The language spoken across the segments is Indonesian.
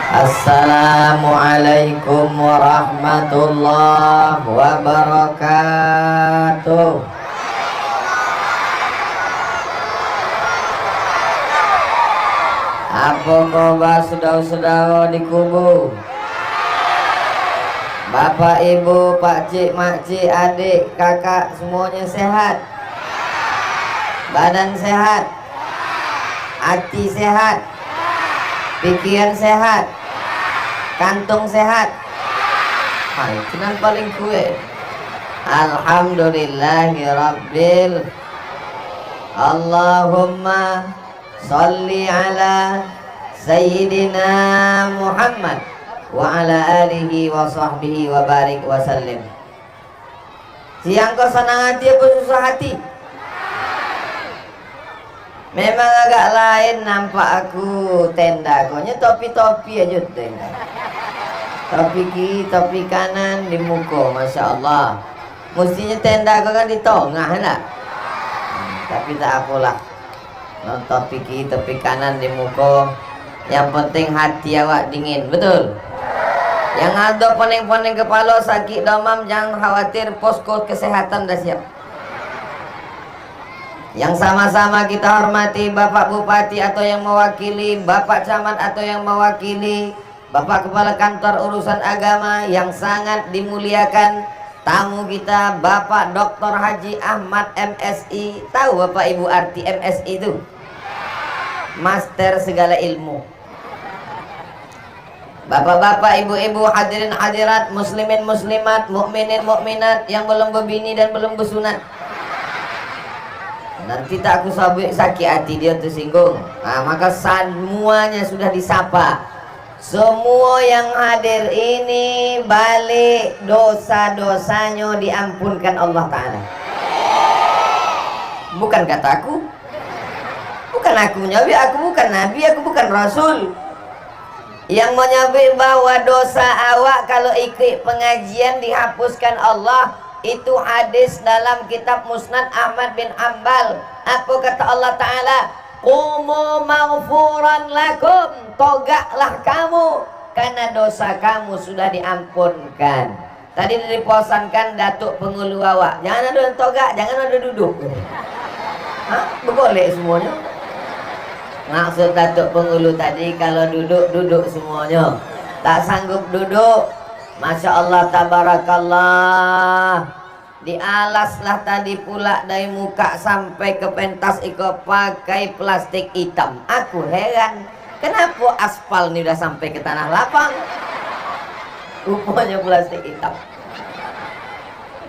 Assalamualaikum warahmatullahi wabarakatuh. Apa kabar saudara-saudara di kubu? Bapak, ibu, pakcik, makcik, adik, kakak, semuanya sehat? Badan sehat? Hati sehat? Pikiran sehat? Kantung sehat? Itu yang paling kue. Alhamdulillahirabbil. Allahumma sholli ala Sayyidina Muhammad wa ala alihi wa sahbihi wa barik wa sallim. Siang kau senang hati apa susah hati? Memang agak lain nampak aku tenda. Konya topi-topi aja tenda. Topi kiri, topi kanan di muka, masya Allah. Mestinya tenda kau kan di tengah nak. Tapi tak apalah. Non topi kiri, topi kanan di muka. Yang penting hati awak dingin, betul? Yang ada poning-poning kepala sakit demam jangan khawatir, posko kesehatan dah siap. Yang sama-sama kita hormati Bapak Bupati atau yang mewakili, Bapak Camat atau yang mewakili, Bapak Kepala Kantor Urusan Agama yang sangat dimuliakan, tamu kita Bapak Dr. Haji Ahmad MSI. Tahu Bapak Ibu arti MSI itu? Master segala ilmu. Bapak-bapak, ibu-ibu, hadirin hadirat, muslimin muslimat, mukminin mukminat yang belum berbini dan belum bersunat. Nanti tak aku sakit hati dia tersinggung. Nah, maka semuanya sudah disapa. Semua yang hadir ini balik dosa-dosanya diampunkan Allah Ta'ala. Bukan kataku, bukan aku nyawi, aku bukan nabi, aku bukan rasul. Yang menyebut bahwa dosa awak kalau ikut pengajian dihapuskan Allah, itu hadis dalam kitab Musnad Ahmad bin Hanbal. Apa kata Allah Ta'ala? Qumu maghfuran lakum, togaklah kamu karena dosa kamu sudah diampunkan. Tadi diposankan Datuk Pengulu awak, jangan ada togak, jangan ada duduk. Boleh semuanya. Maksud Datuk Pengulu tadi kalau duduk semuanya. Tak sanggup duduk, masya Allah tabarakallah, dialaslah tadi pula dari muka sampai ke pentas iko pakai plastik hitam. Aku heran, kenapa aspal ini udah sampai ke tanah lapang, rupanya plastik hitam.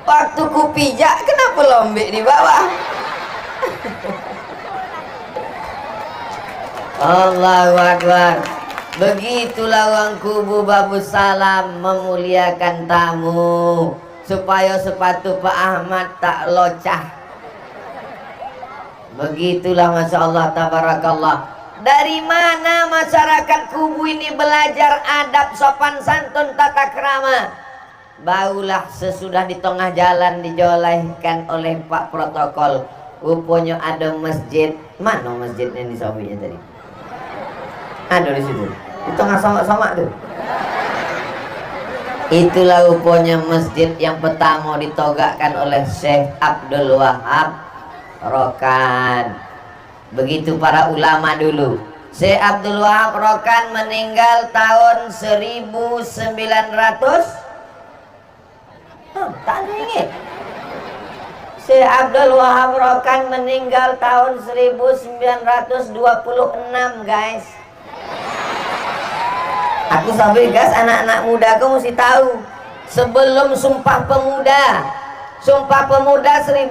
Waktu ku pijak, kenapa lombek di bawah? Allahu Akbar. Begitulah orang kubu Babus Salam memuliakan tamu supaya sepatu Pak Ahmad tak locah. Begitulah masya Allah tabarakallah. Dari mana masyarakat kubu ini belajar adab sopan santun tata krama? Barulah sesudah di tengah jalan dijolehkan oleh Pak Protokol, rupanya ada masjid. Mana masjidnya di sampingnya tadi? Ada di situ, di tengah sama-sama tuh. Itulah rupanya masjid yang pertama ditogakkan oleh Syekh Abdul Wahab Rokan. Begitu para ulama dulu. Syekh Abdul Wahab Rokan meninggal tahun 1900. Tak ingat. Syekh Abdul Wahab Rokan meninggal tahun 1926, guys. Aku sampai gas, anak-anak muda kau mesti tahu. Sebelum Sumpah Pemuda 1928,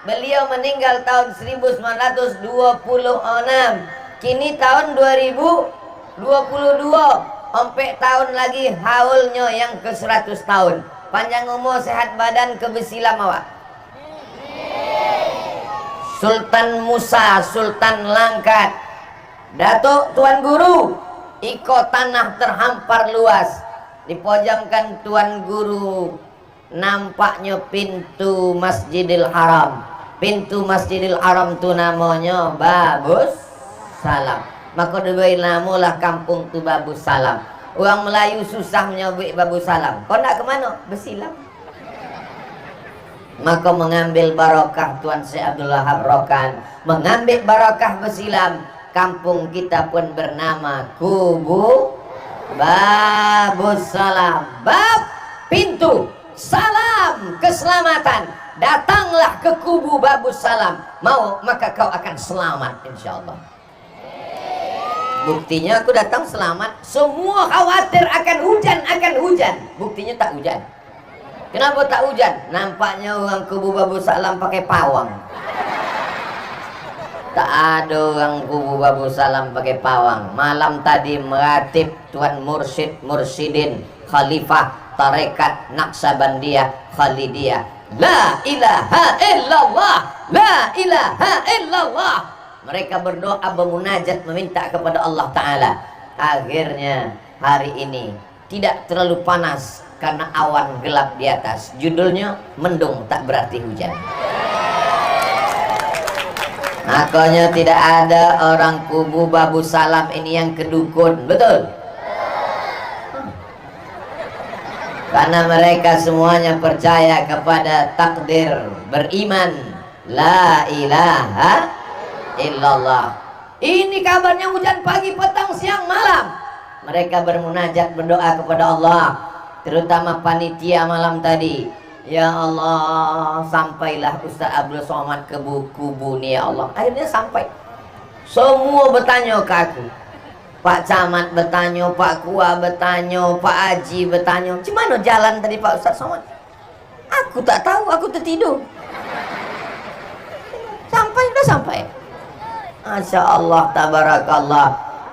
beliau meninggal tahun 1926. Kini tahun 2022, 4 tahun lagi haulnya yang ke 100 tahun. Panjang umur, sehat badan, kebesilam awak. Sultan Musa, Sultan Langkat, Datuk Tuan Guru, iko tanah terhampar luas. Dipojamkan Tuan Guru, nampaknya pintu Masjidil Haram. Pintu Masjidil Haram itu namanya Babus Salam. Maka diberi namalah kampung tu Babu Salam. Orang Melayu susah menyebut Babu Salam. Kau nak ke mana? Bersilam. Maka mengambil barakah Tuan Syekh Abdul Wahab Rokan, mengambil barakah bersilam, kampung kita pun bernama Kubu Babu Salam. Bab pintu salam keselamatan. Datanglah ke Kubu Babu Salam. Mau maka kau akan selamat insyaallah. Buktinya aku datang selamat. Semua khawatir akan hujan. Buktinya tak hujan. Kenapa tak hujan? Nampaknya orang Kubu Babu Salam pakai pawang. Tak ada orang Kubu Babu Salam pakai pawang. Malam tadi meratib Tuan Mursyid Mursyidin Khalifah Tarekat Naqsabandiyah Khalidiyah. La ilaha illallah, la ilaha illallah. Mereka berdoa bermunajat meminta kepada Allah Ta'ala. Akhirnya hari ini tidak terlalu panas karena awan gelap di atas. Judulnya mendung tak berarti hujan. Makanya tidak ada orang Kubu Babu Salam ini yang kedukun. Betul? Karena mereka semuanya percaya kepada takdir, beriman la ilaha illallah. Ini kabarnya hujan pagi, petang, siang, malam. Mereka bermunajat berdoa kepada Allah, terutama panitia malam tadi. Ya Allah, sampailah Ustaz Abdul Somad ke kubu ni ya Allah. Akhirnya sampai. Semua bertanya ke aku. Pak Camat bertanya, Pak Kua bertanya, Pak Haji bertanya, "Gimana jalan tadi Pak Ustaz Somad?" Aku tak tahu, aku tertidur. Sudah sampai. Masya Allah, tabarakallah.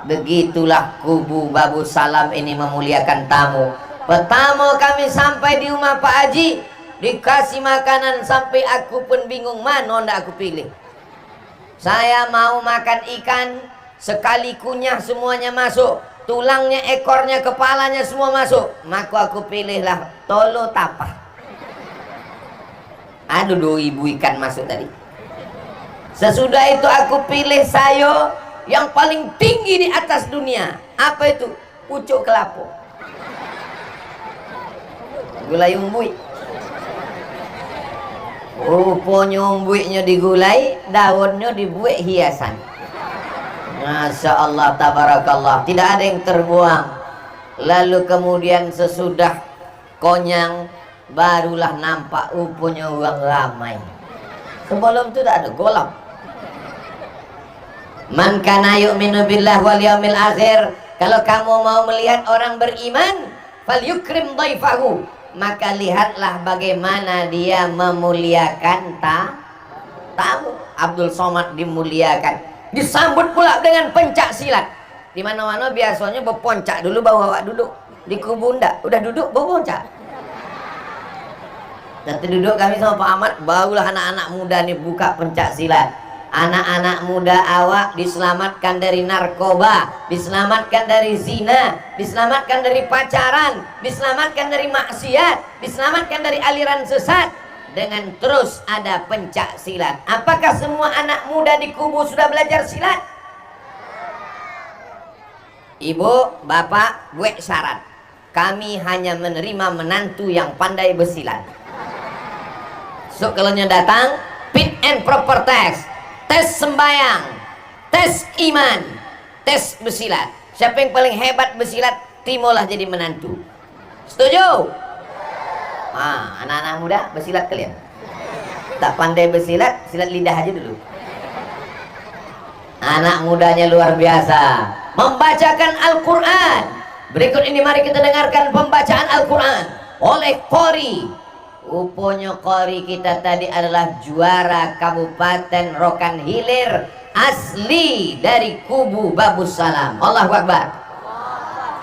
Begitulah Kubu Babu Salam ini memuliakan tamu. Pertama kami sampai di rumah Pak Haji, dikasih makanan sampai aku pun bingung mana ndak aku pilih. Saya mau makan ikan, sekali kunyah semuanya masuk, tulangnya, ekornya, kepalanya semua masuk. Maka aku pilihlah tolo tapah. Ada 2.000 ikan masuk tadi. Sesudah itu aku pilih sayur yang paling tinggi di atas dunia. Apa itu? Pucuk kelapa. Gulai umbui. Rupanya umbuinya digulai, daunnya dibuat hiasan. Masya Allah, tabarakallah. Tidak ada yang terbuang. Lalu kemudian sesudah konyang, barulah nampak rupanya orang ramai. Sebelum itu tak ada golap. Man kana yu'minu billah wal yaumil akhir. Kalau kamu mau melihat orang beriman, falyukrim dhaifahu, maka lihatlah bagaimana dia memuliakan tamu. Abdul Somad dimuliakan, disambut pula dengan pencak silat. Di mana-mana biasanya berponcak dulu bawa awak duduk. Di kubu ndak, udah duduk berponcak. Nanti duduk kami sama Pak Ahmad, barulah anak-anak muda nih buka pencak silat. Anak-anak muda awak diselamatkan dari narkoba, diselamatkan dari zina, diselamatkan dari pacaran, diselamatkan dari maksiat, diselamatkan dari aliran sesat, dengan terus ada pencak silat. Apakah semua anak muda di kubu sudah belajar silat? Ibu, bapak, gue syarat, kami hanya menerima menantu yang pandai bersilat. So kalau datang, fit and proper test. Tes sembayang, tes iman, tes bersilat. Siapa yang paling hebat bersilat, timolah jadi menantu. Setuju? Anak-anak muda bersilat kalian. Tak pandai bersilat, silat lidah aja dulu. Anak mudanya luar biasa, membacakan Al-Quran. Berikut ini mari kita dengarkan pembacaan Al-Quran oleh Qori. Rupanya Qori kita tadi adalah juara Kabupaten Rokan Hilir, asli dari Kubu Babu Salam. Allahu Akbar.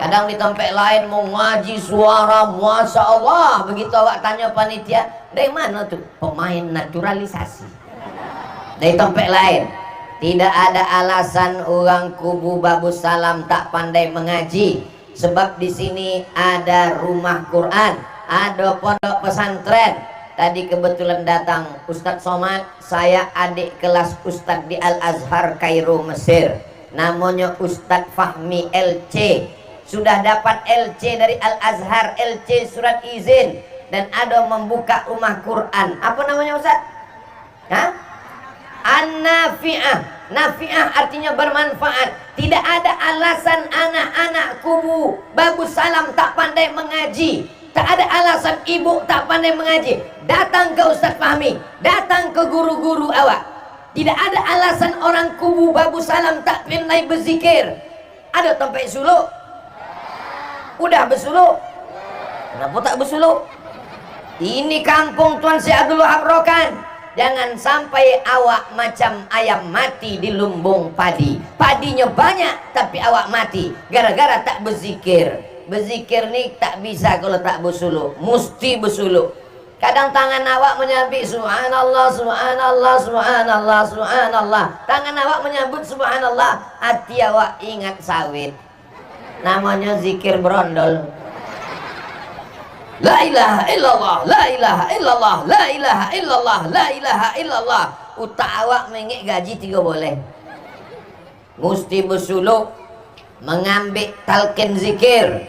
Kadang di tempat lain mau ngaji suara, Masya Allah. Begitu awak tanya panitia, dari mana tuh? Pemain naturalisasi. Dari tempat lain. Tidak ada alasan orang Kubu Babu Salam tak pandai mengaji. Sebab di sini ada rumah Quran, ada pondok pesantren. Tadi kebetulan datang Ustadz Somad, saya adik kelas Ustadz di Al-Azhar Kairo Mesir. namanya Ustadz Fahmi LC, sudah dapat LC dari Al-Azhar, LC surat izin, dan ada membuka rumah Quran. Apa namanya Ustadz? Hah? An-Nafi'ah. Nafi'ah artinya bermanfaat. Tidak ada alasan anak-anak kubu Bagus Salam tak pandai mengaji, tak ada alasan ibu tak pandai mengaji, datang ke Ustadz Fahmi, datang ke guru-guru awak. Tidak ada alasan orang kubu Bagus Salam tak pandai berzikir. Ada tempat suluk? Udah bersuluk? Kenapa tak bersuluk? Ini kampung Tuan Syekh Abdul Wahab Rokan. Jangan sampai awak macam ayam mati di lumbung padi. Padinya banyak tapi awak mati gara-gara tak berzikir. Berzikir ni tak bisa kalau tak bersuluk, mesti bersuluk. Kadang tangan awak menyabit subhanallah, subhanallah, subhanallah, subhanallah. Tangan awak menyebut subhanallah, hati awak ingat sawit. Namanya zikir berondol. La ilaha illallah, la ilaha illallah, la ilaha illallah, la ilaha illallah. Utak awak mengik gaji 3 boleh. Mesti bersuluk, mengambil talqin zikir,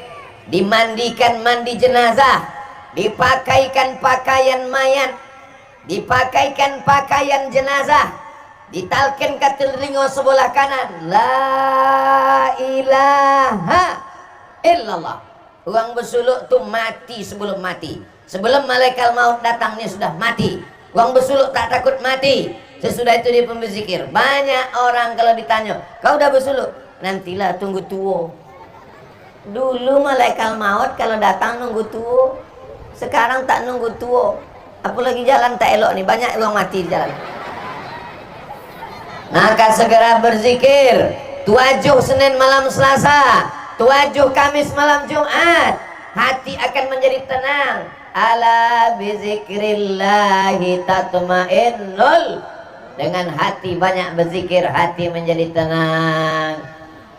dimandikan mandi jenazah, dipakaikan pakaian mayat, dipakaikan pakaian jenazah, ditalqin ke telinga sebelah kanan, la ilaha illallah. Orang bersuluk tuh mati sebelum mati. Sebelum malaikat maut datangnya sudah mati. Orang bersuluk tak takut mati. Sesudah itu dia pun berzikir. Banyak orang kalau ditanya, kau udah bersuluk? Nantilah, tunggu tua. Dulu malaikat maut kalau datang nunggu tua. Sekarang tak nunggu tua. Apalagi jalan tak elok nih, banyak orang mati di jalan. Maka segera berzikir. Tujuh Senin malam Selasa, tujuh Kamis malam Jumat, hati akan menjadi tenang. Ala bizikrillahi tatmainnul. Dengan hati banyak berzikir, hati menjadi tenang.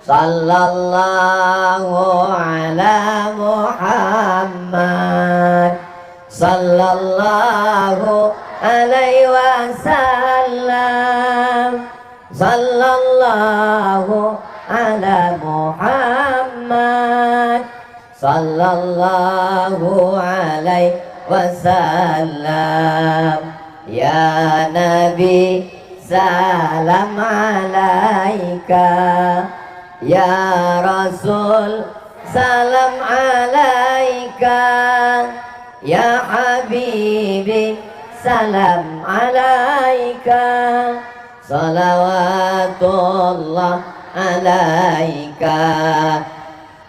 Sallallahu ala Muhammad, sallallahu alaihi wasallam, sallallahu ala Muhammad, sallallahu alaihi wasallam. Ya Nabi salam alaika, ya Rasul salam alaika, ya Habibi salam alaika, salawatullah alaika.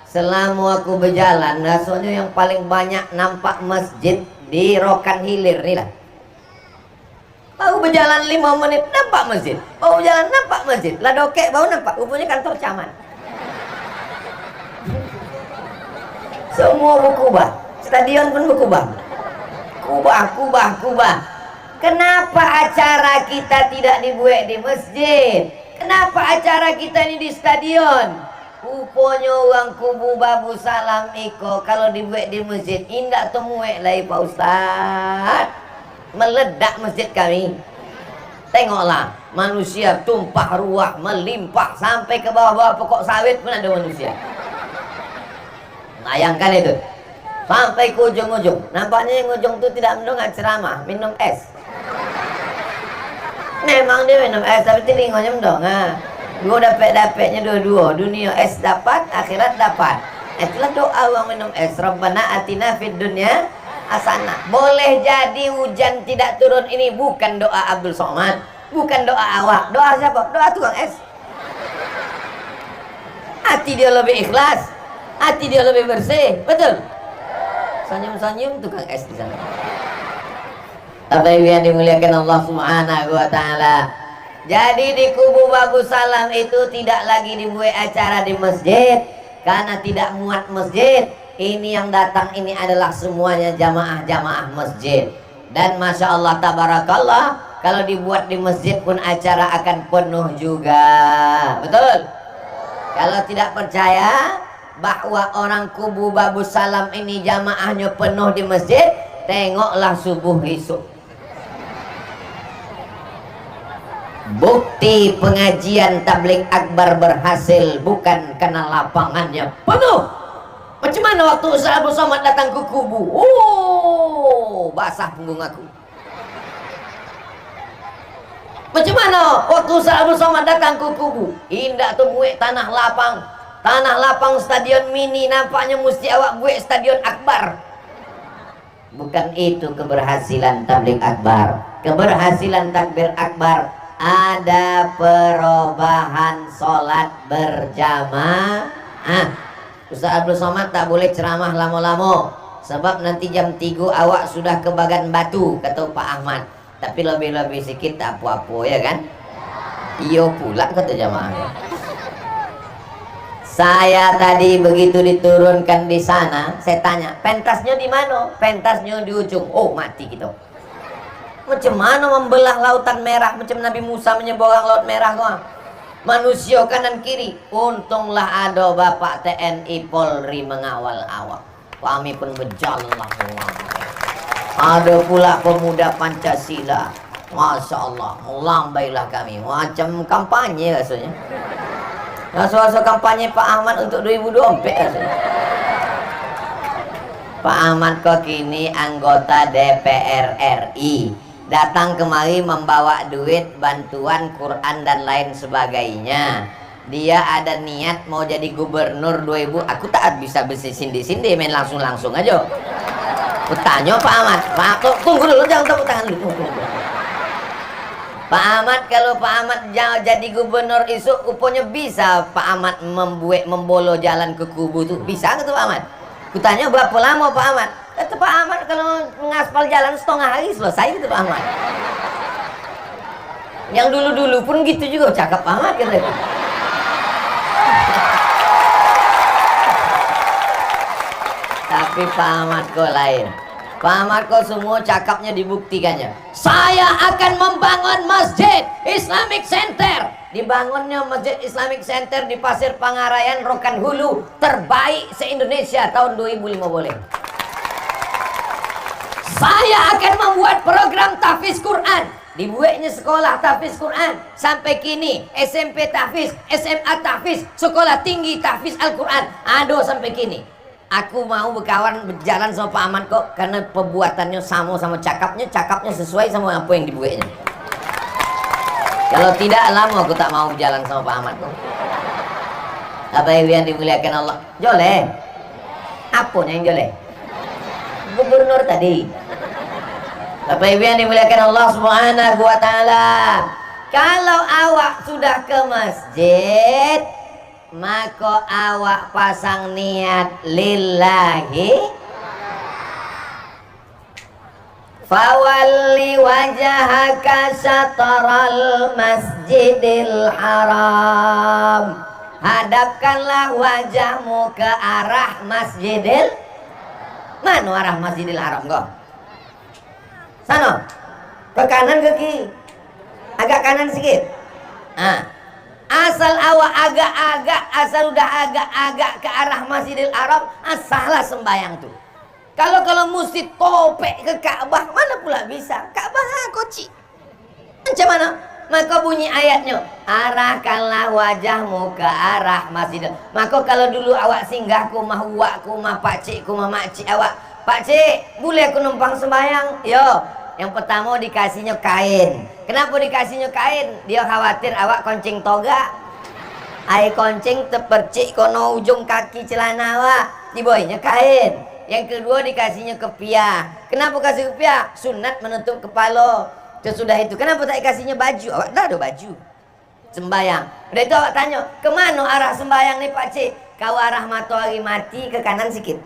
Selama aku berjalan, rasanya yang paling banyak nampak masjid di Rokan Hilir nih lah. Baru berjalan 5 menit nampak masjid, baru berjalan nampak masjid, lah dokek baru nampak, rupanya kantor camat. Semua berkubah, stadion pun berkubah. Kubah. Kenapa acara kita tidak dibuat di masjid? Kenapa acara kita ini di stadion? Rupanya orang kubu Babu Salam iko kalau dibuat di masjid indak temuek lagi Pak Ustaz. Meledak masjid kami. Tengoklah, manusia tumpah ruah, melimpah sampai ke bawah-bawah pokok sawit pun ada manusia. Bayangkan itu. Sampai ke ujung-ujung. Nampaknya yang ujung itu tidak mendengar ceramah, minum es. Memang dia minum es, tapi telinganya mendongak. Gua dapat-dapatnya dua-dua. Dunia es dapat, akhirat dapat. Itulah doa orang minum es. Rabbana atina fid dunya hasanah. Boleh jadi hujan tidak turun ini bukan doa Abdul Somad, bukan doa awak. Doa siapa? Doa tukang es. Hati dia lebih ikhlas, hati dia lebih bersih, betul. Senyum-senyum tukang es di sana. Apa yang dimuliakan Allah Subhanahu wa taala. Jadi di kubu Bagus Salam itu tidak lagi dibuat acara di masjid karena tidak muat masjid. Ini yang datang ini adalah semuanya jamaah-jamaah masjid. Dan Masya Allah tabarakallah, kalau dibuat di masjid pun acara akan penuh juga. Betul? Kalau tidak percaya bahwa orang kubu Bagus Salam ini jamaahnya penuh di masjid, tengoklah subuh esok. Bukti pengajian tabligh akbar berhasil bukan karena lapangannya penuh. Macam mana waktu Ustaz Abdul Somad datang ke kubu? Oh, basah punggung aku. Macam mana waktu Ustaz Abdul Somad datang ke kubu? Indah tu buat tanah lapang. Tanah lapang stadion mini, nampaknya mesti awak buat stadion akbar. Bukan itu keberhasilan tabligh akbar. Keberhasilan takbir akbar ada perubahan sholat berjamaah. Ustaz Abdul Somad tak boleh ceramah lama-lama, sebab nanti jam 3 awak sudah ke Bagan Batu, kata Pak Ahmad. Tapi lebih-lebih sikit tak apa-apa, ya kan? Iyo pula kata jamaah. Saya tadi begitu diturunkan di sana, saya tanya, pentasnya di mana? Pentasnya di ujung. Oh, mati gitu. Macam mana membelah lautan merah macam Nabi Musa menyeberang laut merah kau? Manusia kanan kiri. Untunglah ada Bapak TNI Polri mengawal awak. Kami pun berjalan. Ada pula pemuda Pancasila. Masya Allah, melambailah kami. Macam kampanye rasanya. Rasa-rasa kampanye Pak Ahmad untuk 2024 rasanya. Pak Ahmad kok kini anggota DPR RI. Datang kemari membawa duit, bantuan, Quran dan lain sebagainya. Dia ada niat mau jadi gubernur 2000. Aku tak bisa bersindi-sindi, main langsung-langsung aja. Aku tanya Pak Ahmad, Pak, tunggu dulu, jangan tepuk tangan dulu. Pak Ahmad, kalau Pak Ahmad jadi gubernur isu, rupanya bisa Pak Ahmad membolo jalan ke kubu tuh. Bisa nggak tuh Pak Ahmad? Aku tanya berapa lama Pak Ahmad? Kata Pak Ahmad kalau mengaspal jalan setengah hari selesai gitu Pak Ahmad. Yang dulu-dulu pun gitu juga, cakap Pak Ahmad kata. Tapi Pak Ahmad kok lain. Pak Ahmad kok semua cakapnya dibuktikannya. Saya akan membangun masjid Islamic Center. Dibangunnya masjid Islamic Center di Pasir Pangarayan, Rokan Hulu, terbaik se-Indonesia tahun 2005 boleh. Saya akan membuat program tahfiz Quran. Dibuatnya sekolah tahfiz Quran. Sampai kini SMP tahfiz, SMA tahfiz, sekolah tinggi tahfiz Al-Quran. Ada sampai kini. Aku mau berkawan berjalan sama Pak Ahmad kok, karena perbuatannya sama cakapnya sesuai sama apa yang dibuatnya. Kalau tidak, lama aku tak mau berjalan sama Pak Ahmad kok. Apa yang dimuliakan Allah? Joleh. Apanya yang joleh? Gubernur tadi. Bapak Ibu yang dimuliakan Allah Subhanahu wa Ta'ala, kalau awak sudah ke masjid, maka awak pasang niat lillahi, fawalli wajhaka syatral masjidil haram. Hadapkanlah wajahmu ke arah masjidil. Mana arah masjidil haram kok? Sana, ke kanan ke kiri, agak kanan sedikit. Nah, asal awak agak-agak, asal udah agak-agak ke arah masjidil haram, salah sembayang tuh. Kalau mesti topek ke Ka'bah, mana pula bisa? Ka'bah koci. Macam mana? Maka bunyi ayatnya, arahkanlah wajahmu ke arah masjidil. Maka kalau dulu awak singgah ke rumah uak, ke rumah pakcik, ke rumah makcik awak, pakcik, boleh aku numpang sembahyang? Yo, yang pertama dikasihnya kain. Kenapa dikasihnya kain? Dia khawatir awak koncing toga. Air koncing terpercik kono ujung kaki celana awak, dibawahnya kain. Yang kedua dikasihnya kepiah. Kenapa kasih kepiah? Sunat menutup kepala. Sesudah itu, kenapa tak dikasihnya baju? Awak dah ada baju sembayang. Udah itu awak tanya, kemana arah sembayang nih pakcik? Kau arah matahari mati ke kanan sikit.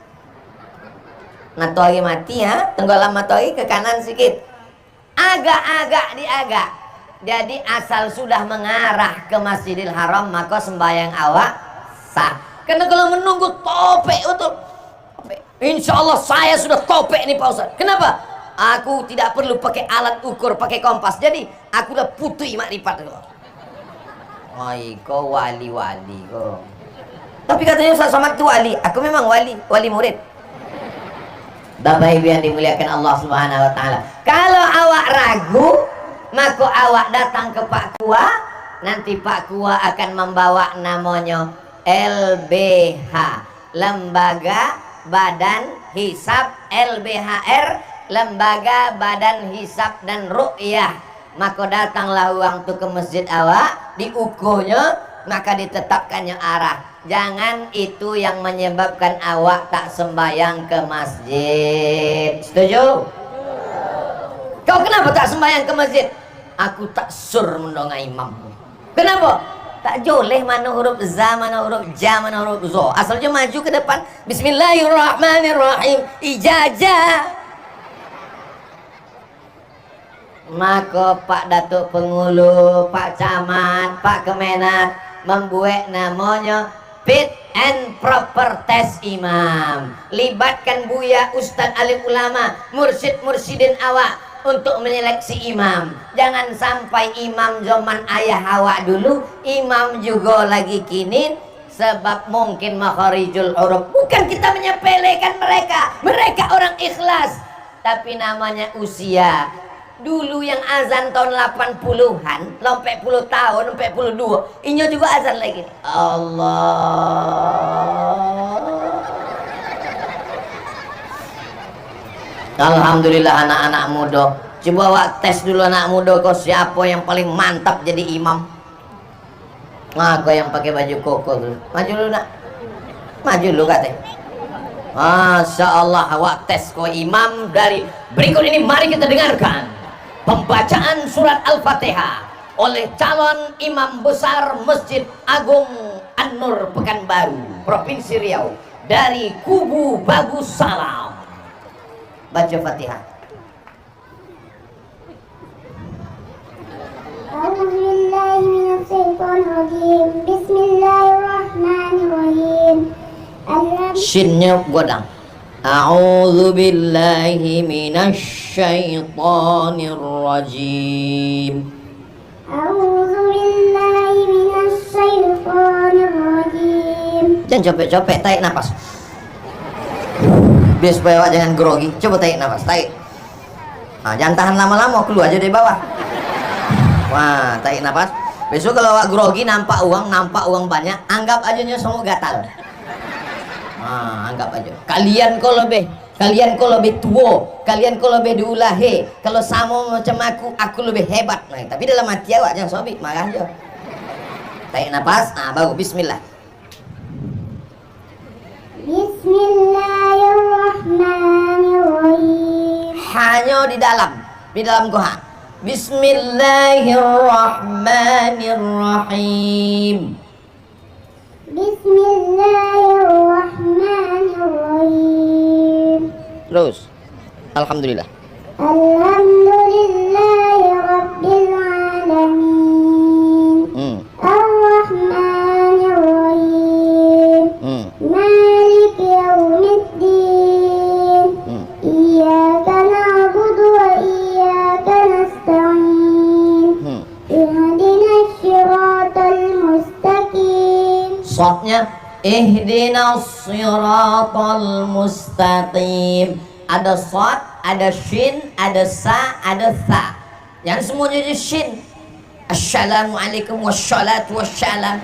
Matahari mati ya, tenggelam matahari ke kanan sedikit. Agak-agak diagak. Jadi asal sudah mengarah ke Masjidil Haram, maka sembahyang awak sah. Karena kalau menunggu topek betul, insya Allah saya sudah topek nih Pak Ustaz. Kenapa? Aku tidak perlu pakai alat ukur, pakai kompas. Jadi aku udah putih makrifat. Wah, kau wali-wali kau. Tapi katanya Ustaz Somad itu wali. Aku memang wali murid. Bapak Ibu yang dimuliakan Allah Subhanahu wa Ta'ala, kalau awak ragu, maka awak datang ke Pak Kua, nanti Pak Kua akan membawa namanya LBH, Lembaga Badan Hisab, LBHR, Lembaga Badan Hisab dan Ru'yah. Maka datanglah uang tu ke masjid awak, diukurnya, maka ditetapkannya arah. Jangan itu yang menyebabkan awak tak sembahyang ke masjid. Setuju? Kau kenapa tak sembahyang ke masjid? Aku tak sur mendonga imam. Kenapa? Tak joleh mana huruf za, mana huruf ja, mana huruf zo. Asalnya maju ke depan. Bismillahirrahmanirrahim. Ijazah. Maka Pak Datuk Pengulu, Pak Camat, Pak Kemenak membuat namanya fit and proper test imam. Libatkan buya, ustadz, alim ulama, mursyid-mursyidin awak untuk menyeleksi imam. Jangan sampai imam zaman ayah awak dulu, imam juga lagi kini, sebab mungkin makharijul huruf. Bukan kita menyepelekan mereka, mereka orang ikhlas, tapi namanya usia. Dulu yang azan tahun 80-an, sampai puluh tahun, sampai 42, inyo juga azan lagi. Allah. Alhamdulillah anak-anak muda. Coba wak tes dulu anak muda, kau siapa yang paling mantap jadi imam? Nah, kau yang pakai baju koko dulu. Maju dulu nak. Maju dulu katanya. Masya Allah, wak tes kau imam dari berikut ini. Mari kita dengarkan pembacaan surat Al-Fatihah oleh calon imam besar Masjid Agung An-Nur Pekanbaru, Provinsi Riau, dari kubu Bagus Salam. Baca Fatihah. A'udzubillahi minasyaitonirrajim. Bismillahirrahmanirrahim. Shinnya godang. A'udzubillahi minasyaitonirrajim. A'udzubillahi minasyaitonirrajim. Jangan capek-capek, tarik nafas. Biar supaya awak jangan grogi. Coba tarik nafas, tarik. Nah, jangan tahan lama-lama, keluar aja dari bawah. Wah, tarik nafas. Besok kalau awak grogi, nampak uang banyak, anggap aja semua gatal. Nah, anggap aja. Kalian kalau lebih tua, kalian kalau lebih diulahi, kalau sama macam aku lebih hebat. Nah, tapi dalam hati awak jangan sobik, marah aja. Tarik nafas, baru bismillah. Bismillahirrahmanirrahim. Hanya di dalam goha. Bismillahirrahmanirrahim. Bismillahirrahmanirrahim. Terus. Alhamdulillah. Alhamdulillahi rabbil alamin. Ar-Rahmanir-Rahim. Malik yaumiddin. Iyyaka na'budu wa iyyaka nasta'in. Ihdinas siratal mustaqim. Shotnya ihdinas siratal mustaqim. Ada shot, ada shin, ada sa, ada tha. Yang semuanya jadi shin. Assalamualaikum wassalatu wassalam.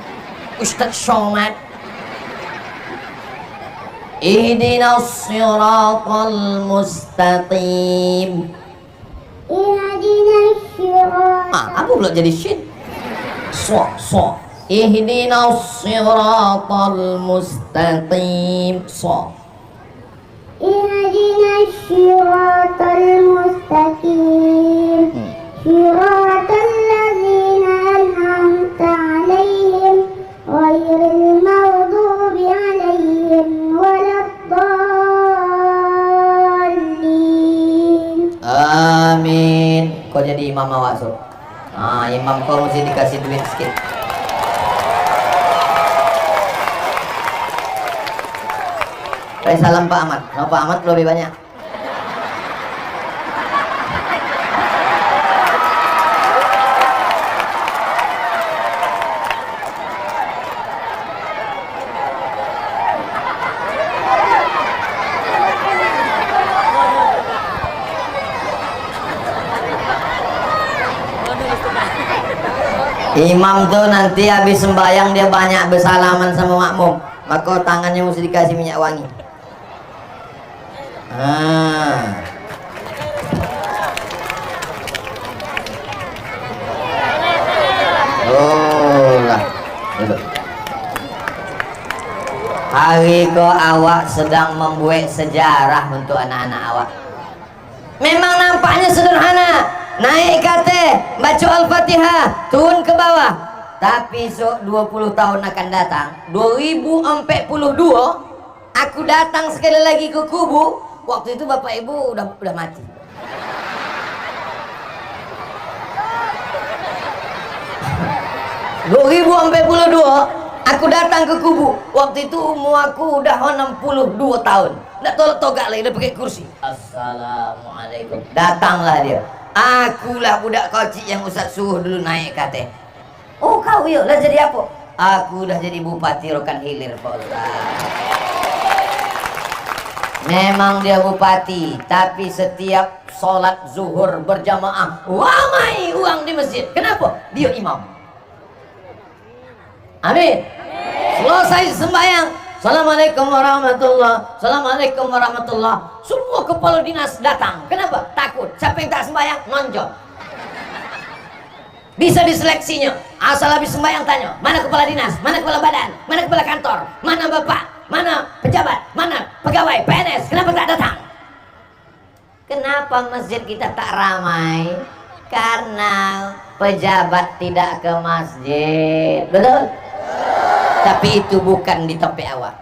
Ustaz Somad. Ihdinas siratal mustaqim. Ihdinas siratal. Apa pula jadi shin? So. Ihdinas siratal mustaqim. So. Ihdinas siratal mustaqim. Siratal ladzina an'amta 'alaihim ghairil maghdubi 'alaihim waladdallin. Amin. Kau jadi imam awak so. Imam kau mesti dikasih duit sikit. Salam Pak Ahmad. Pak Ahmad lebih banyak. Imam tuh nanti habis sembahyang dia banyak bersalaman sama makmum, maka tangannya mesti dikasih minyak wangi. Oh lah. Hari ko awak sedang membuat sejarah untuk anak-anak awak. Memang nampaknya sederhana, naik kate, baca Al-Fatihah, turun ke bawah. Tapi 20 tahun akan datang, 2042, aku datang sekali lagi ke kubu. Waktu itu bapak ibu udah mati. Aku datang ke kubu. Waktu itu umur aku udah 62 tahun. Nggak tolak-togak lagi, udah pakai kursi. Assalamualaikum. Datanglah dia. Akulah budak kocik yang Ustaz suruh dulu naik kate. Oh kau yuk, lah jadi apa? Aku udah jadi Bupati Rokan Hilir, Pak Ustaz. Memang dia bupati, tapi setiap sholat zuhur berjamaah ramai uang di masjid. Kenapa? Dia imam. Amin. Selesai sembahyang, Assalamualaikum warahmatullah, Assalamualaikum warahmatullah. Semua kepala dinas datang. Kenapa? Takut. Siapa yang tak sembahyang? Nonjol. Bisa diseleksinya. Asal habis sembahyang tanya, mana kepala dinas, mana kepala badan, mana kepala kantor, mana bapak, mana pejabat, mana pegawai PNS, kenapa tak datang? Kenapa masjid kita tak ramai? Karena pejabat tidak ke masjid. Betul? Tapi itu bukan di tempat awak.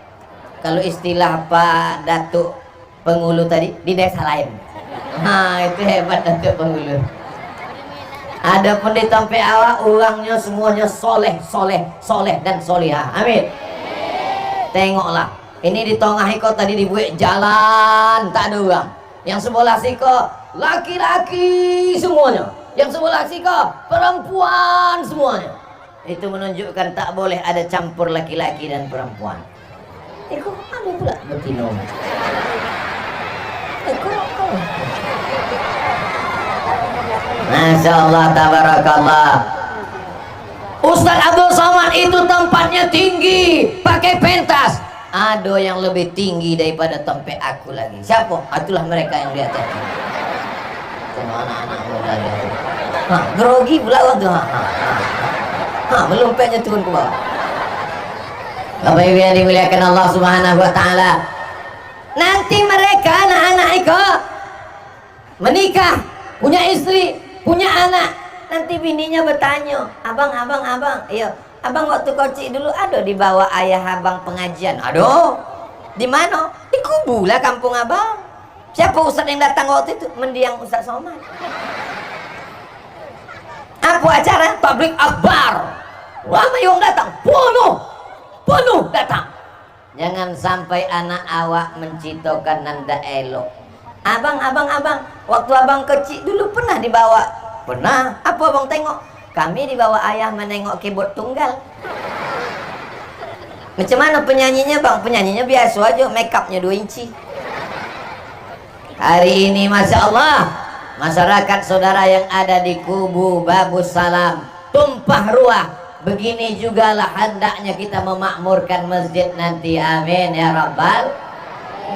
Kalau istilah Pak Datuk Pengulu tadi, di desa lain. Nah, itu hebat Datuk Pengulu. Adapun di tempat awak, orangnya semuanya soleh dan solihah. Amin. Tengoklah, ini di tengah iko tadi dibuat jalan, tak ada orang. Yang sebelah siko laki-laki semuanya, yang sebelah siko perempuan semuanya. Itu menunjukkan tak boleh ada campur laki-laki dan perempuan. Iko ada pula betino. Iko. Masya Allah, tabarakallah. Ustaz Abdul Somad itu tempatnya tinggi, pakai pentas. Ada yang lebih tinggi daripada tempat aku lagi. Siapa? Itulah mereka yang di atas. Cuma anak-anak muda dia. Grogi pula waktu. Melompatnya turun ke bawah. Bapak Ibu yang dimuliakan Allah Subhanahu wa taala. Nanti mereka anak-anak itu menikah, punya istri, punya anak. Nanti bininya bertanya, abang, iya, abang waktu kocik dulu ada di bawah ayah abang pengajian. Aduh, di mana? Di kubu lah kampung abang. Siapa ustaz yang datang waktu itu? Mendiang Ustaz Somad. Apa acara? Tablik akbar. Ramai yang datang, penuh datang. Jangan sampai anak awak mencitokan nanda elok. Abang, waktu abang kecil dulu pernah dibawa. Pernah. Apa abang tengok? Kami dibawa ayah menengok keyboard tunggal. Macam mana penyanyinya bang? Penyanyinya biasa aja, make upnya 2 inci. Hari ini Masya Allah, masyarakat saudara yang ada di kubu Babus Salam tumpah ruah. Begini jugalah hendaknya kita memakmurkan masjid nanti. Amin ya Rabbal.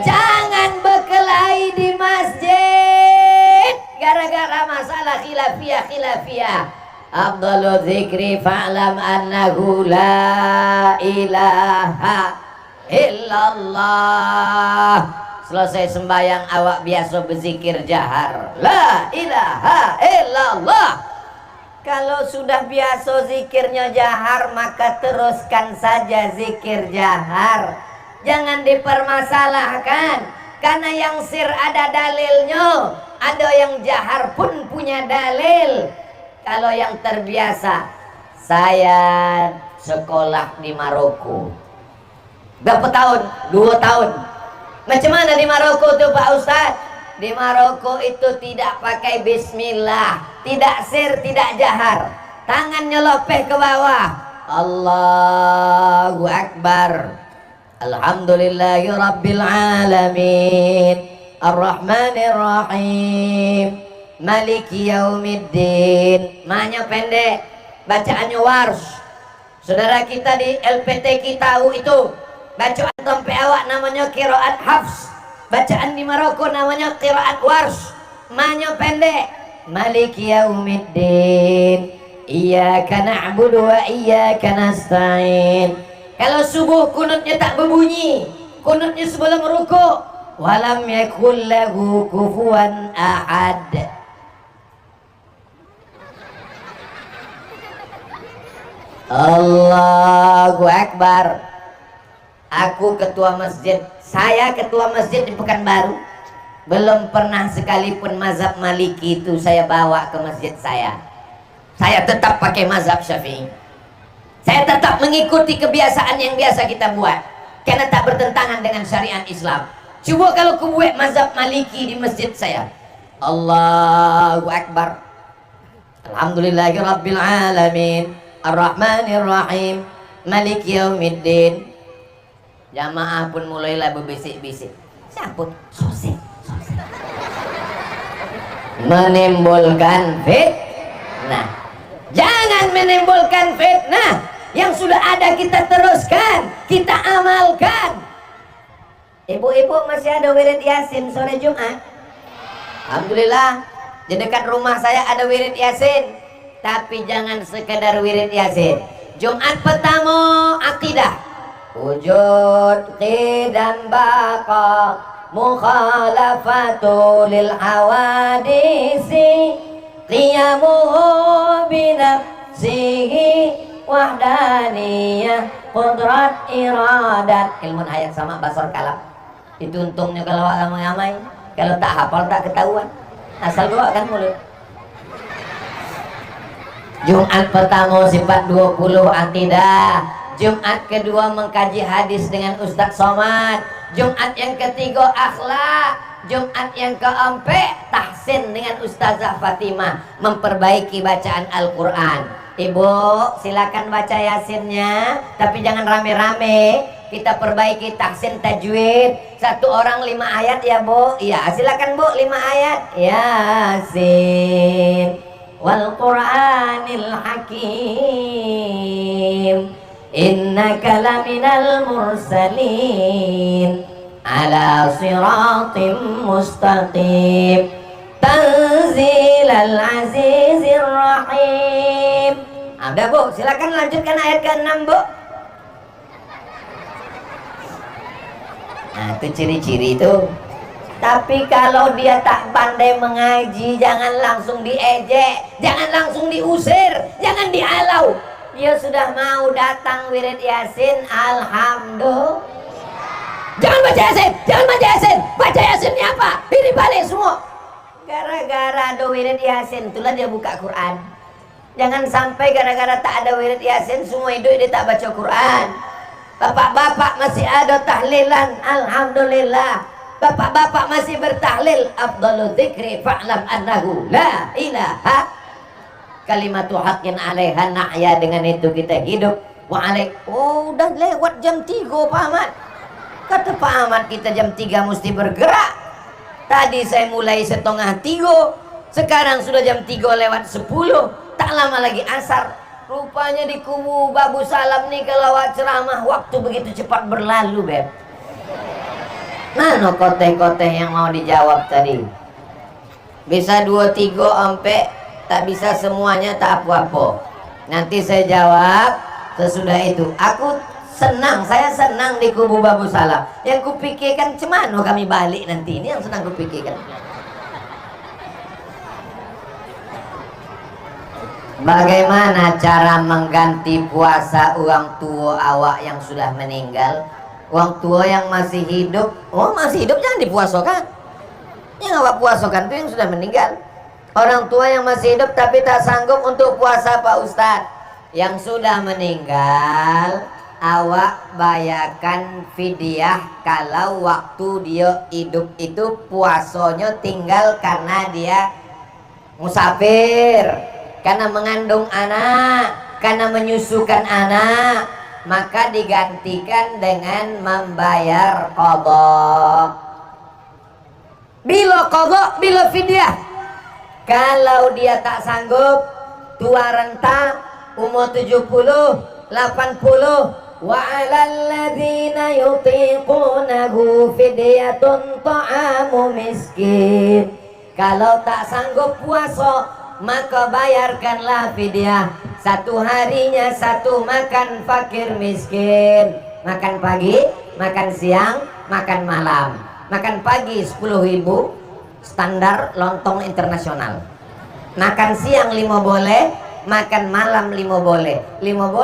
Jangan berkelahi di masjid gara-gara masalah khilafiyah. Afdhalu dzikri fa'lam annahu la ilaha illallah. Selesai sembahyang awak biasa berzikir jahar, la ilaha illallah. Kalau sudah biasa zikirnya jahar, maka teruskan saja zikir jahar. Jangan dipermasalahkan, karena yang sir ada dalilnya, ada yang jahar pun punya dalil. Kalau yang terbiasa, saya sekolah di Maroko. Berapa tahun? 2 tahun. Macam mana di Maroko tuh Pak Ustadz? Di Maroko itu tidak pakai bismillah, tidak sir, tidak jahar. Tangannya lopeh ke bawah. Allahu Akbar. Alhamdulillahi Rabbil Alamin, Ar-Rahmanir Rahim, Maliki Yaumiddin. Mahnya pendek. bacaannya Warsh. Saudara kita di LPTQ tahu itu. Bacaan tempe awak namanya qiraat Hafs. Bacaan di Maroko namanya qiraat Warsh. Manya pendek. Maliki yaumiddin. Iyyaka na'budu wa iyyaka nasta'in. Kalau subuh kunutnya tak berbunyi. Kunutnya sebelum rukuk. Walam yakul lahu kufuwan ahad. Allahu Akbar. Aku ketua masjid. Saya ketua masjid di Pekanbaru. Belum pernah sekalipun mazhab Maliki itu saya bawa ke masjid saya. Saya tetap pakai mazhab Syafi'i. Saya tetap mengikuti kebiasaan yang biasa kita buat, karena tak bertentangan dengan syariat Islam. Coba kalau aku buat mazhab Maliki di masjid saya. Allahu Akbar. Alhamdulillahirabbil alamin. Ar-Rahmanir Rahim. Maliki yaumiddin. Jamaah pun mulailah berbisik-bisik. Siapa? Sosek. Menimbulkan fitnah. Jangan menimbulkan fitnah. Yang sudah ada kita teruskan, kita amalkan. Ibu-ibu masih ada wirid Yasin sore Jumat? Alhamdulillah. Di dekat rumah saya ada wirid Yasin. Tapi jangan sekedar wirid Yasin. Jumat pertama akidah. Wujud qidam baqa mukhalafatu lil hawadisi qiyamuhu binafsihi wahdaniyah qudrat iradat. Ilmu ayat sama basar kalam itu untungnya kalau ramai-ramai. Kalau tak hafal tak ketahuan, asal bawa kan mulut. Jumat pertama sifat 20 akidah. Jumat kedua mengkaji hadis dengan Ustadz Somad. Jumat yang ketiga akhlak. Jumat yang keempat tahsin dengan Ustazah Fatimah, memperbaiki bacaan Al-Quran. Ibu silakan baca Yasinnya, tapi jangan rame-rame. Kita perbaiki tahsin tajwid. 1 orang 5 ayat ya Bu. Iya silakan Bu, 5 ayat. Yasin wal Qur'anil Hakim innaka laminal mursalin ala siratim mustaqim tanzilal azizir rahim. Udah Bu, silakan lanjutkan ayat ke-6 Bu. Nah itu ciri-ciri itu. Tapi kalau dia tak pandai mengaji, jangan langsung diejek, jangan langsung diusir, jangan dihalau. Dia sudah mau datang wirid Yasin, alhamdulillah. Jangan baca Yasin, jangan baca Yasin. Baca Yasinnya apa? Ini balik semua. Gara-gara ada wirid Yasin, itulah dia buka Quran. Jangan sampai gara-gara tak ada wirid Yasin, semua hidup dia tak baca Quran. Bapak-bapak masih ada tahlilan, alhamdulillah. Bapak-bapak masih bertahlil, afdalu dzikri fa'lam annahu la ilaha kalimatu haqqin 'alaiha nahya. Dengan itu kita hidup. Wa alaik. Oh, udah lewat jam 3 Pak Ahmad. Kata Pak Ahmad kita jam 3 mesti bergerak. Tadi saya mulai 2:30, sekarang sudah jam 3 lewat 10. Tak lama lagi asar. Rupanya di kubu Babu Salam nih kalau ceramah waktu begitu cepat berlalu, Beb. Mana koteh-koteh yang mau dijawab tadi? Bisa 2-3 sampai tak bisa semuanya, tak apa-apa. Nanti saya jawab sesudah itu. Aku senang, saya senang di kubu Babu Salam. Yang kupikirkan cemano kami balik nanti, ini yang senang kupikirkan. Bagaimana cara mengganti puasa orang tua awak yang sudah meninggal? Orang tua yang masih hidup, oh masih hidup jangan dipuasakan. Yang awak puasakan itu yang sudah meninggal. Orang tua yang masih hidup tapi tak sanggup untuk puasa Pak Ustadz, yang sudah meninggal, awak bayarkan fidyah kalau waktu dia hidup itu puasanya tinggal karena dia musafir, karena mengandung anak, karena menyusukan anak, maka digantikan dengan membayar qadha. Bila qadha, bila fidyah. Kalau dia tak sanggup, tua renta, umur 70, 80. Wa 'alal ladzina yutiqunahu fidyatun ta'amu miskin. Kalau tak sanggup puasa, maka bayarkanlah fidyah. Satu harinya satu makan fakir miskin. Makan pagi, makan siang, makan malam. Makan pagi 10.000 standar lontong internasional. Makan siang 5 boleh, makan malam 5 boleh. 5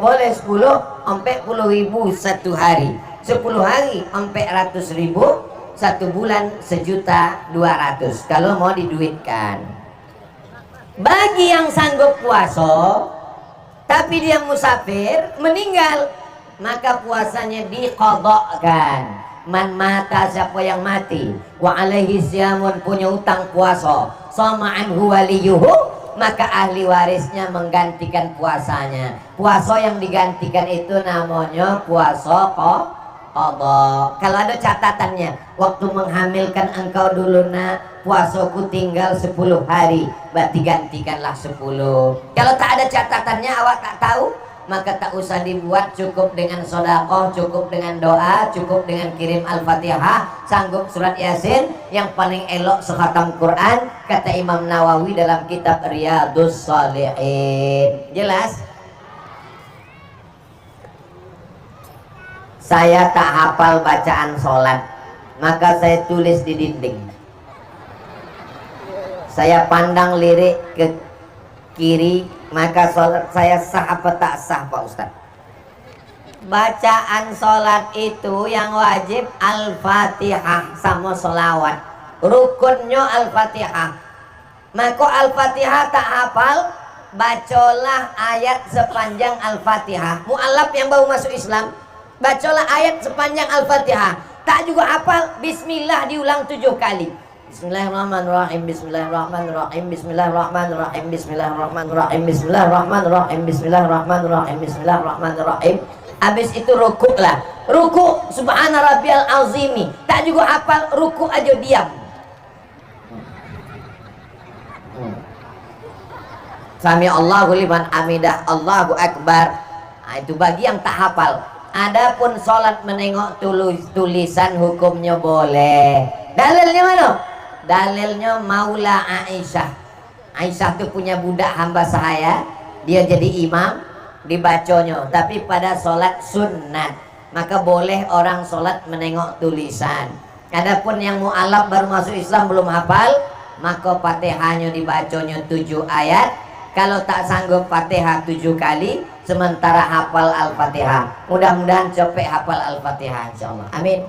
boleh 10 sampai 10.000 satu hari. 10 hari sampai 100.000, satu bulan 1.200.000 kalau mau diduitkan. Bagi yang sanggup puasa tapi dia musafir meninggal, maka puasanya diqadhakan. Man mata, siapa yang mati, wa alaihi siyamun, punya utang puasa, sama anhu waliyuhu, maka ahli warisnya menggantikan puasanya. Puasa yang digantikan itu namanya puasa qadha. Kalau ada catatannya, waktu menghamilkan engkau dulu nak, puasaku tinggal 10 hari, berarti gantikanlah 10. Kalau tak ada catatannya, awak tak tahu, maka tak usah dibuat. Cukup dengan sedekah, cukup dengan doa, cukup dengan kirim Al-Fatihah, sanggup surat Yasin, yang paling elok sekhatam Quran, kata Imam Nawawi dalam kitab Riyadhus Shalihin. Jelas? Saya tak hafal bacaan sholat, maka saya tulis di dinding. Saya pandang lirik ke kiri, maka sholat saya sah apa tak sah Pak Ustaz? Bacaan sholat itu yang wajib Al-Fatihah sama sholawat. Rukunnya Al-Fatihah. Maka Al-Fatihah tak hafal, bacalah ayat sepanjang Al-Fatihah. Mu'alaf yang baru masuk Islam, bacalah ayat sepanjang Al-Fatihah. Tak juga hafal, bismillah diulang 7 kali. Bismillahirrahmanirrahim, bismillahirrahmanirrahim, bismillahirrahmanirrahim, bismillahirrahmanirrahim, bismillahirrahmanirrahim, bismillahirrahmanirrahim, bismillahirrahmanirrahim. Habis itu ruku lah. Ruku subhana rabbiyal azimi. Tak juga hafal, ruku aja diam. Sami Allahu liman hamidah, Allahu akbar. Nah, itu bagi yang tak hafal. Adapun sholat menengok tulisan hukumnya boleh. Dalilnya mana? Dalilnya Maula Aisyah. Aisyah itu punya budak hamba sahaya, dia jadi imam, dibacanya. Tapi pada sholat sunat, maka boleh orang sholat menengok tulisan. Adapun yang mu'alaf baru masuk Islam belum hafal, maka Fatihahnya dibacanya 7 ayat. Kalau tak sanggup Fatihah 7 kali, sementara hafal Al-Fatihah. Mudah-mudahan cepet hafal Al-Fatihah insyaallah. Amin.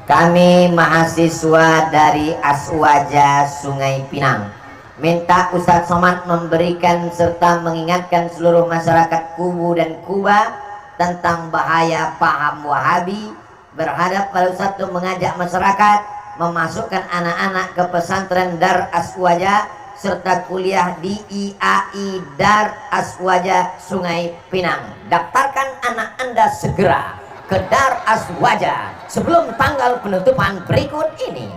Kami mahasiswa dari Aswaja Sungai Pinang minta Ustadz Somad memberikan serta mengingatkan seluruh masyarakat Kubu dan Kuba tentang bahaya paham Wahabi. Berharap pada Ustadz untuk mengajak masyarakat memasukkan anak-anak ke pesantren Dar Aswaja serta kuliah di IAI Dar Aswaja Sungai Pinang. Daftarkan anak Anda segera ke Dar Aswaja sebelum tanggal penutupan berikut ini.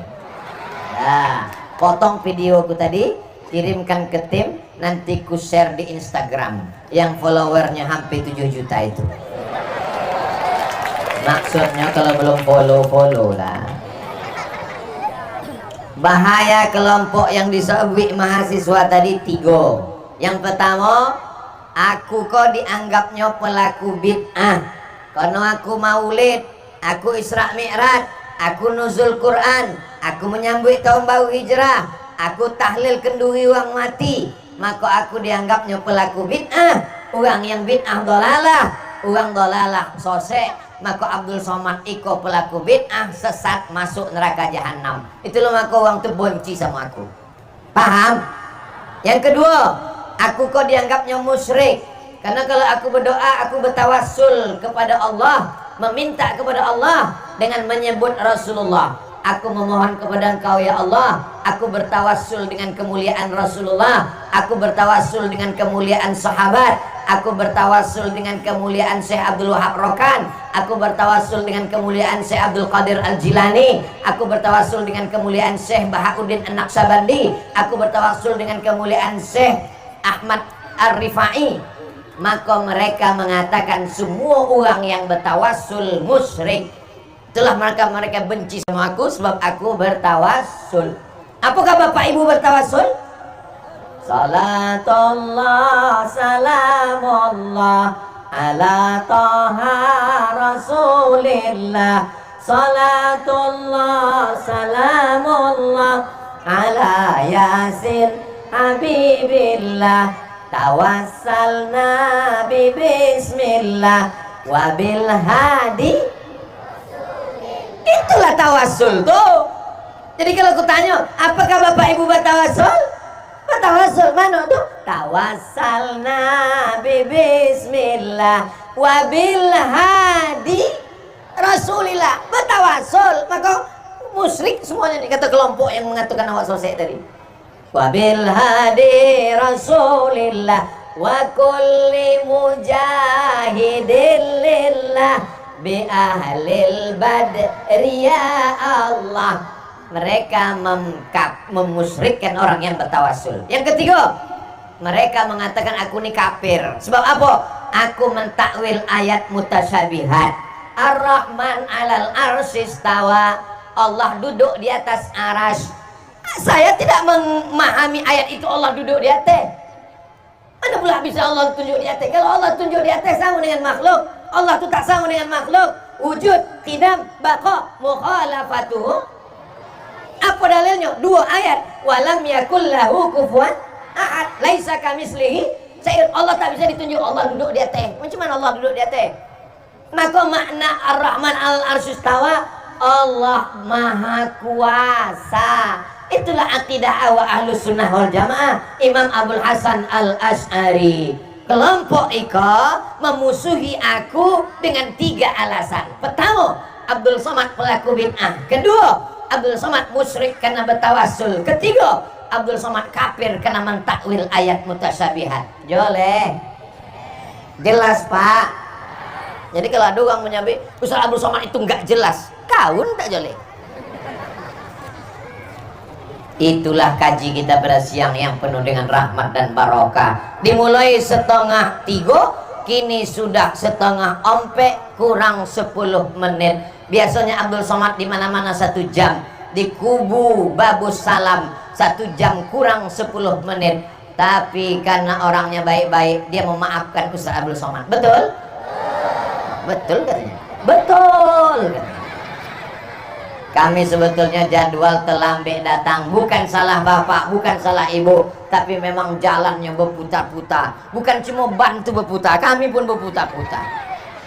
Nah, potong videoku tadi, kirimkan ke tim, nanti ku share di Instagram yang followernya hampir 7 juta itu. Maksudnya kalau belum follow lah. Bahaya kelompok yang disebut mahasiswa tadi 3. Yang pertama, aku kok dianggapnya pelaku bid'ah. Karena aku maulid, aku Isra Mi'raj, aku nuzul Quran, aku menyambut tahun baru hijrah, aku tahlil kenduri orang mati, maka aku dianggapnya pelaku bid'ah. Orang yang bid'ah dolalah, orang dolalah sosek, maka Abdul Somad iko pelaku bid'ah, sesat, masuk neraka jahanam. Itulah maka orang tu benci sama aku. Paham? Yang kedua, aku kok dianggapnya musyrik. Karena kalau aku berdoa, aku bertawassul kepada Allah, meminta kepada Allah dengan menyebut Rasulullah. Aku memohon kepada Engkau ya Allah, aku bertawassul dengan kemuliaan Rasulullah, aku bertawassul dengan kemuliaan sahabat, Aku bertawassul dengan kemuliaan Syekh Abdul Wahab Rokan. Aku bertawassul dengan kemuliaan Syekh Abdul Qadir Al-Jilani. Aku bertawassul dengan kemuliaan Syekh Bahauddin An-Naqsabandi. Aku bertawassul dengan kemuliaan Syekh Ahmad Ar-Rifai. Maka mereka mengatakan semua orang yang bertawassul musyrik. Itulah mereka benci sama aku sebab aku bertawassul. Apakah Bapak Ibu bertawassul? Salatullah salamullah ala taha rasulillah. Salatullah salamullah ala yasin habibillah. Tawassalna bi bismillah wa bil hadi. Itulah tawassul tuh. Jadi kalau aku tanya, apakah Bapak Ibu bertawassul? Tawassul mana tuh? Tawassalna bi bismillah wa bil hadi rasulillah. Bertawassul, maka musyrik semuanya nih, kata kelompok yang mengatakan awak selesai tadi. Wa bil hadi rasulillah wa kulli mujahidin lillah bi ahlil badri ya Allah. Mereka memusyrikkan orang yang bertawassul. Yang ketiga, mereka mengatakan aku ini kafir. Sebab apa? Aku mentakwil ayat mutasyabihat. Ar-Rahman 'alal arsy istawa. Allah duduk di atas aras. Saya tidak memahami ayat itu Allah duduk di atas. Mana pula bisa Allah tunjuk di atas? Kalau Allah tunjuk di atas sama dengan makhluk. Allah itu tak sama dengan makhluk. Wujud, qidam, baqa, mukhalafatuhu. Apa dalilnya? Dua ayat. Walam yakul lahu kufuwan ahad. Laisa kamitslihi syai'un. Allah tak bisa ditunjuk Allah duduk di atas. Macam mana Allah duduk di atas? Maka makna Ar-Rahman al-Arsy istawa, Allah Maha Kuasa. Itulah akidah awal Ahlus Sunnah wal Jamaah Imam Abul Hasan Al-Asy'ari. Kelompok Ika memusuhi aku dengan 3 alasan. Pertama, Abdul Somad pelaku bid'ah. Kedua, Abdul Somad musyrik karena bertawassul. Ketiga, Abdul Somad kafir karena mentakwil ayat mutasyabihat. Joleh. Jelas Pak. Jadi kalau ada orang menyambi Ustaz Abdul Somad itu enggak jelas, kaun tak joleh. Itulah kaji kita pada siang yang penuh dengan rahmat dan barokah. Dimulai 2:30, kini sudah 3:30 kurang 10 menit. Biasanya Abdul Somad di mana-mana 1 jam, di kubu Babus Salam 1 jam kurang 10 menit. Tapi karena orangnya baik-baik, dia memaafkan Ustaz Abdul Somad. Betul? Betul katanya. Betul katanya. Kami sebetulnya jadwal terlambat datang. Bukan salah bapak, bukan salah ibu, tapi memang jalannya berputar-putar. Bukan cuma bantu berputar, kami pun berputar-putar.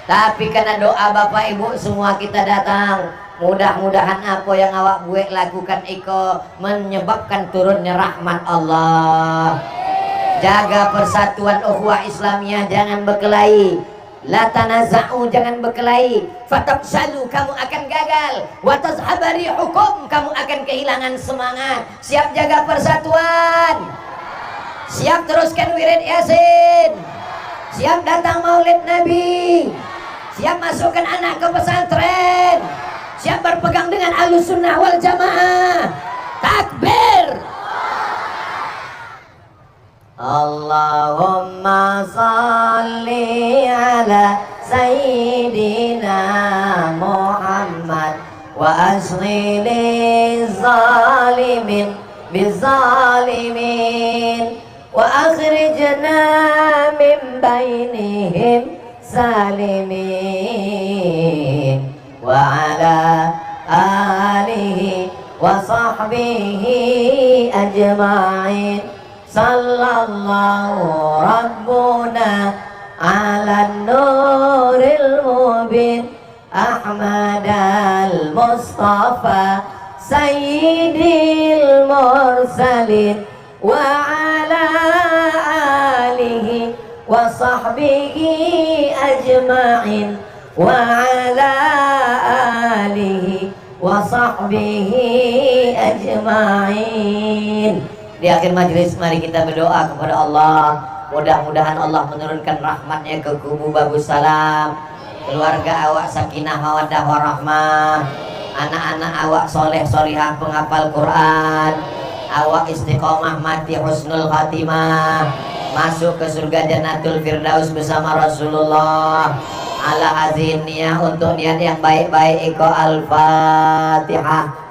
Tapi karena doa bapak ibu semua kita datang. Mudah-mudahan apa yang awak buat lakukan iko menyebabkan turunnya rahmat Allah. Jaga persatuan ukhuwah Islamiyah, jangan berkelahi. La tanaza'u, jangan berkelahi. Fatabsalu, kamu akan gagal. Wa tazhabari hukum, kamu akan kehilangan semangat. Siap jaga persatuan. Siap teruskan wirid Yasin. Siap datang Maulid Nabi. Siap masukkan anak ke pesantren. Siap berpegang dengan Ahlus Sunnah wal Jamaah. Takbir. Allahumma salli ala Sayyidina Muhammad wa asghili zalimin bizalimin wa akhrijna min bainihim salimin wa ala alihi wa sahbihi ajma'in. Sallallahu rabbuna ala nuril mubin Ahmad al-Mustafa Sayyidil mursalin wa ala alihi wa sahbihi ajma'in wa ala alihi wa sahbihi ajma'in. Di akhir majlis mari kita berdoa kepada Allah. Mudah-mudahan Allah menurunkan rahmatnya ke kubu Babus Salam, keluarga awak sakinah mawaddah warahmah, anak-anak awak soleh solihah penghafal Quran, awak istiqomah mati husnul khatimah, masuk ke surga Jannatul Firdaus bersama Rasulullah. Ala hazin niat untuk niat yang baik-baik. Iko al-Fatihah.